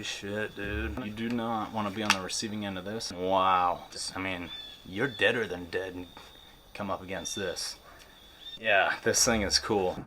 shit, dude. You do not want to be on the receiving end of this. Wow. I mean, you're deader than dead and come up against this. Yeah, this thing is cool.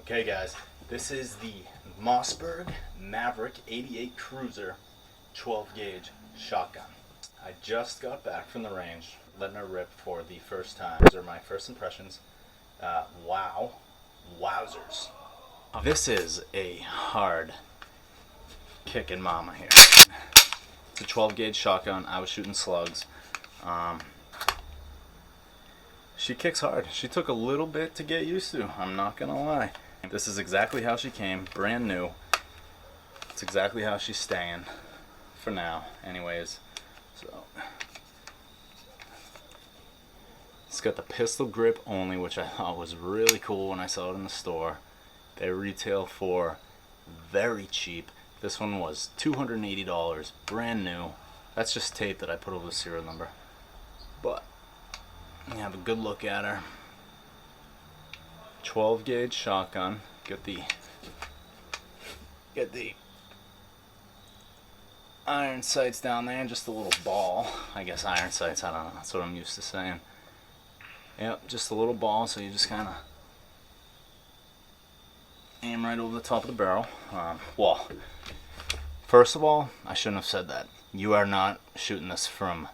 Okay guys, this is the Mossberg Maverick 88 Cruiser 12 gauge shotgun. I just got back from the range, letting her rip for the first time. These are my first impressions. Wow. Wowzers. This is a hard kicking mama here. It's a 12 gauge shotgun. I was shooting slugs. She kicks hard. She took a little bit to get used to, I'm not gonna lie. This is exactly how she came, brand new. It's exactly how she's staying for now, anyways. So it's got the pistol grip only, which I thought was really cool when I saw it in the store. They retail for very cheap. This one was $280, brand new. That's just tape that I put over the serial number. But you have a good look at her. 12 gauge shotgun. Get the iron sights down there, just a little ball. I guess iron sights, I don't know, that's what I'm used to saying. Yep, just a little ball, so you just kind of aim right over the top of the barrel. Well, first of all, I shouldn't have said that. You are not shooting this from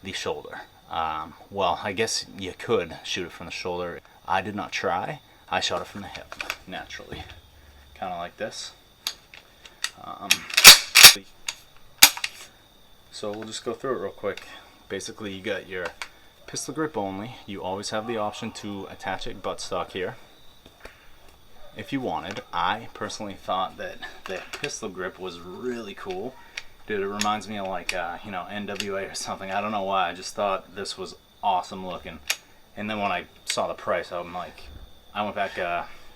the shoulder. Well, I guess you could shoot it from the shoulder. I did not try. I shot it from the hip, naturally. Kind of like this. So we'll just go through it real quick. Basically, you got your pistol grip only. You always have the option to attach it buttstock here, if you wanted. I personally thought that the pistol grip was really cool. Dude, it reminds me of like, you know, NWA or something. I don't know why. I just thought this was awesome looking. And then when I saw the price, I'm like, I went back,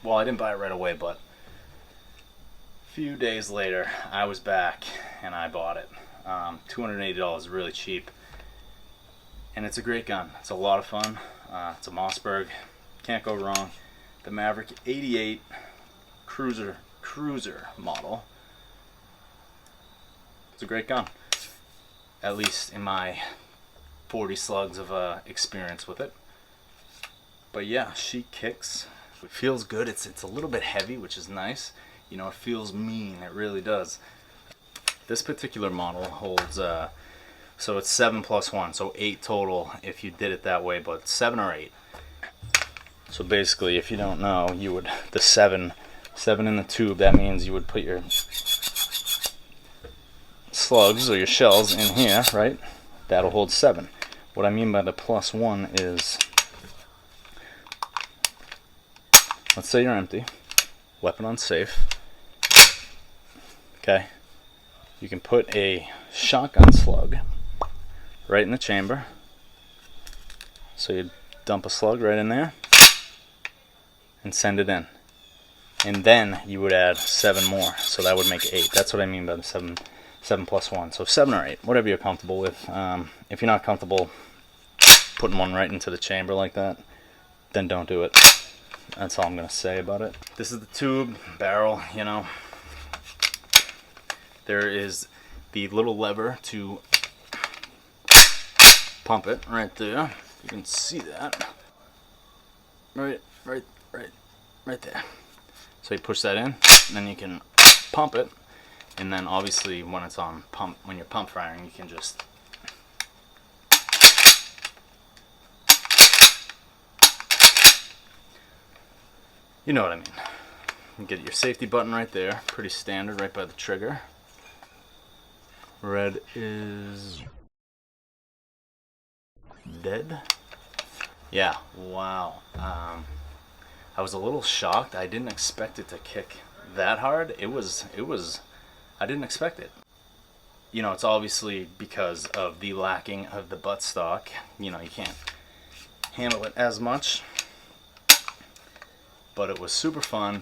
well, I didn't buy it right away, but a few days later, I was back and I bought it. $280 is really cheap, and it's a great gun. It's a lot of fun. It's a Mossberg, can't go wrong. The Maverick 88 cruiser model. It's a great gun, at least in my 40 slugs of experience with it. But yeah, she kicks. It feels good. It's a little bit heavy, which is nice. You know, it feels mean. It really does. This particular model holds, so it's 7 plus 1, so 8 total if you did it that way, but 7 or 8. So basically, if you don't know, you would, the 7 in the tube, that means you would put your slugs or your shells in here, right? That'll hold 7. What I mean by the plus 1 is, let's say you're empty, weapon unsafe, okay? You can put a shotgun slug right in the chamber. So you dump a slug right in there and send it in. And then you would add 7 more, so that would make 8. That's what I mean by the 7 plus 1. So 7 or 8, whatever you're comfortable with. If you're not comfortable putting one right into the chamber like that, then don't do it. That's all I'm going to say about it. This is the tube, barrel, you know. There is the little lever to pump it right there. You can see that. Right there. So you push that in, and then you can pump it. And then obviously when it's on pump, when you're pump firing, you can just you know what I mean. You get your safety button right there, pretty standard, right by the trigger. Red is dead. Yeah, wow. I was a little shocked. I didn't expect it to kick that hard. It was I didn't expect it. You know, it's obviously because of the lacking of the buttstock. You know, you can't handle it as much. But it was super fun.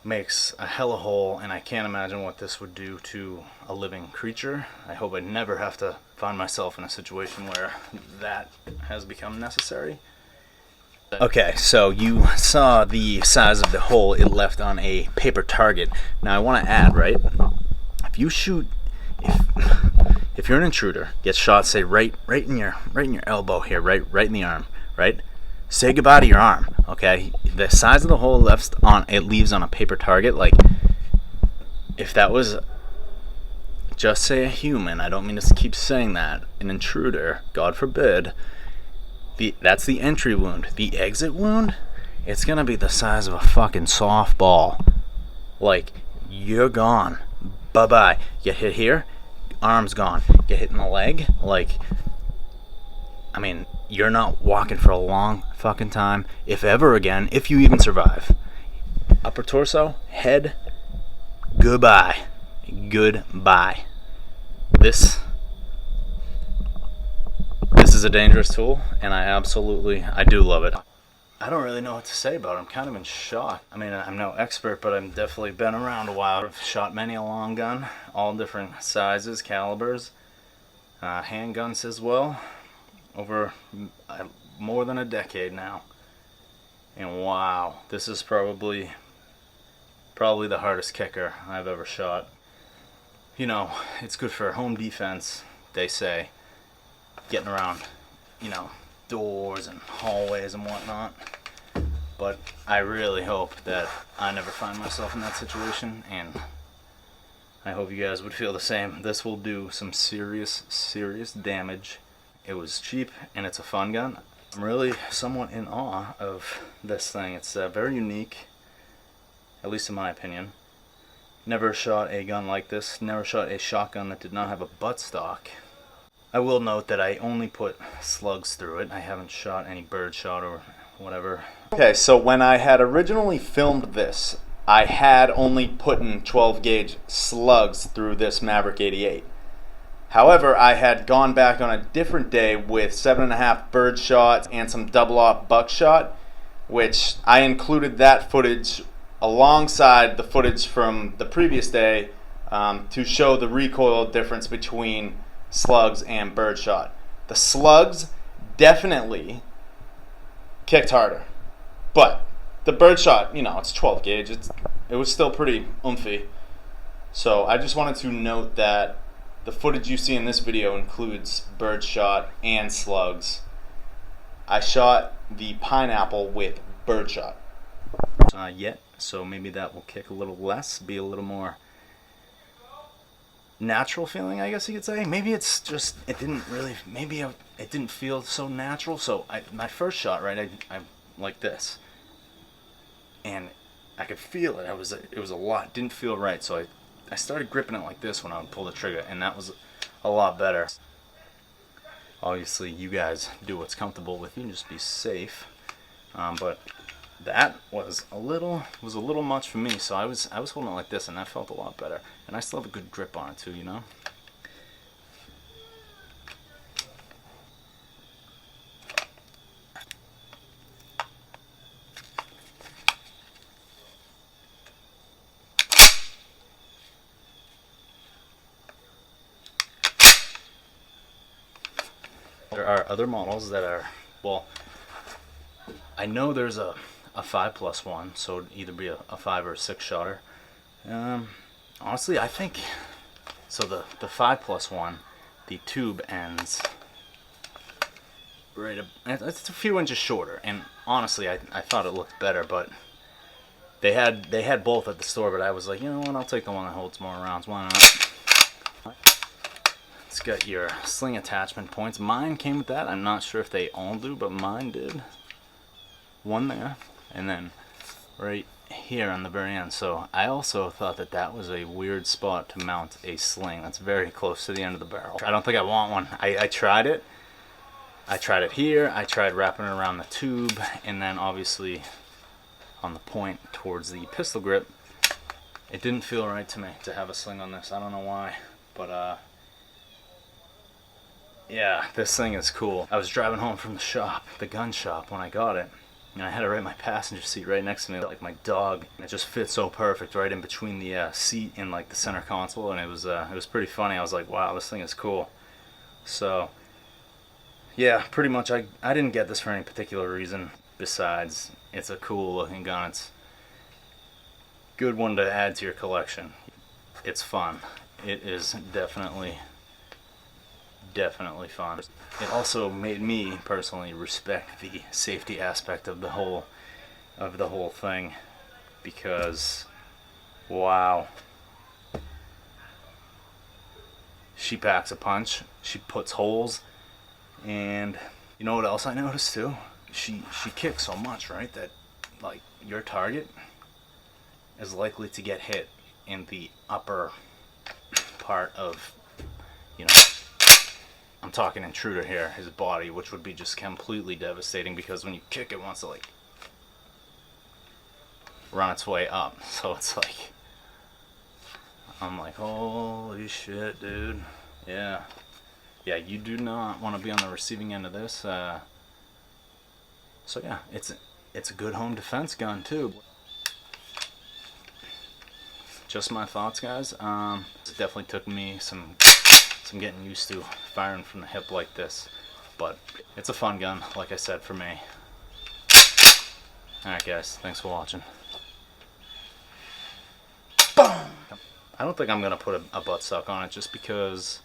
Makes a hella hole, and I can't imagine what this would do to a living creature. I hope I never have to find myself in a situation where that has become necessary. Okay, so you saw the size of the hole it left on a paper target. Now I want to add, right? If you shoot, if you're an intruder, get shot, say right in your elbow here, right in the arm, right? Say goodbye to your arm, okay? The size of the hole it leaves on a paper target, like, if that was, just say a human, I don't mean to keep saying that, an intruder, God forbid, that's the entry wound. The exit wound, it's gonna be the size of a fucking softball. Like, you're gone. Bye-bye. Get hit here, arm's gone. Get hit in the leg, like, I mean, you're not walking for a long fucking time, if ever again, if you even survive. Upper torso, head, goodbye. Goodbye. This is a dangerous tool, and I do love it. I don't really know what to say about it. I'm kind of in shock. I mean, I'm no expert, but I've definitely been around a while. I've shot many a long gun, all different sizes, calibers, handguns as well. Over more than a decade now, and wow, this is probably the hardest kicker I've ever shot. You know, it's good for home defense, they say, getting around, you know, doors and hallways and whatnot, but I really hope that I never find myself in that situation, and I hope you guys would feel the same. This will do some serious damage. It was cheap, and it's a fun gun. I'm really somewhat in awe of this thing. It's very unique, at least in my opinion. Never shot a gun like this. Never shot a shotgun that did not have a buttstock. I will note that I only put slugs through it. I haven't shot any birdshot or whatever. Okay, so when I had originally filmed this, I had only put in 12 gauge slugs through this Maverick 88. However, I had gone back on a different day with 7.5 birdshot and some double-aught buckshot, which I included that footage alongside the footage from the previous day to show the recoil difference between Slugs and birdshot. The Slugs definitely kicked harder, but the birdshot, it's 12 gauge. It was still pretty oomphy. So I just wanted to note that the footage you see in this video includes birdshot and Slugs. I shot the pineapple with birdshot. So maybe that will kick a little less, be a little more natural feeling, I guess you could say. Maybe it's just, it didn't feel so natural. So my first shot, right, I like this, and I could feel it. It was a lot, didn't feel right. So I started gripping it like this when I would pull the trigger, and that was a lot better. Obviously, you guys do what's comfortable with you and just be safe. But that was a little much for me. So I was holding it like this, and that felt a lot better. And I still have a good grip on it too, There are other models that are, well, I know there's a 5+1, so it'd either be a 5 or a 6 shotter. Honestly, I think, so the 5+1, the tube ends right it's a few inches shorter, and honestly I thought it looked better, but they had both at the store, but I was like, you know what, I'll take the one that holds more rounds, why not? It's got your sling attachment points. Mine came with that. I'm not sure if they all do, but mine did. One there, and then right here on the very end. So I also thought that was a weird spot to mount a sling. That's very close to the end of the barrel. I don't think I want one. I tried it. I tried it here. I tried wrapping it around the tube, and then obviously on the point towards the pistol grip. It didn't feel right to me to have a sling on this. I don't know why, but yeah, this thing is cool. I was driving home from the shop, the gun shop, when I got it, and I had it right in my passenger seat right next to me, like my dog. It just fit so perfect right in between the seat and like the center console, and it was pretty funny. I was like, wow, this thing is cool. So yeah, pretty much I didn't get this for any particular reason besides it's a cool looking gun. It's a good one to add to your collection. It's fun. It is definitely fun. It also made me personally respect the safety aspect of the whole thing, because wow, she packs a punch, she puts holes, and you know what else I noticed too? She kicks so much, right, that like your target is likely to get hit in the upper part of, I'm talking intruder here, his body, which would be just completely devastating, because when you kick, it wants to like run its way up. So it's like, I'm like, holy shit, dude. Yeah, you do not want to be on the receiving end of this. So yeah, it's a good home defense gun too. Just my thoughts, guys. It definitely took me some getting used to firing from the hip like this, but it's a fun gun, like I said, for me. Alright guys, thanks for watching. Boom! I don't think I'm gonna put a buttstock on it, just because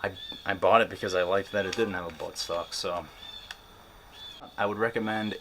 I bought it because I liked that it didn't have a buttstock. So I would recommend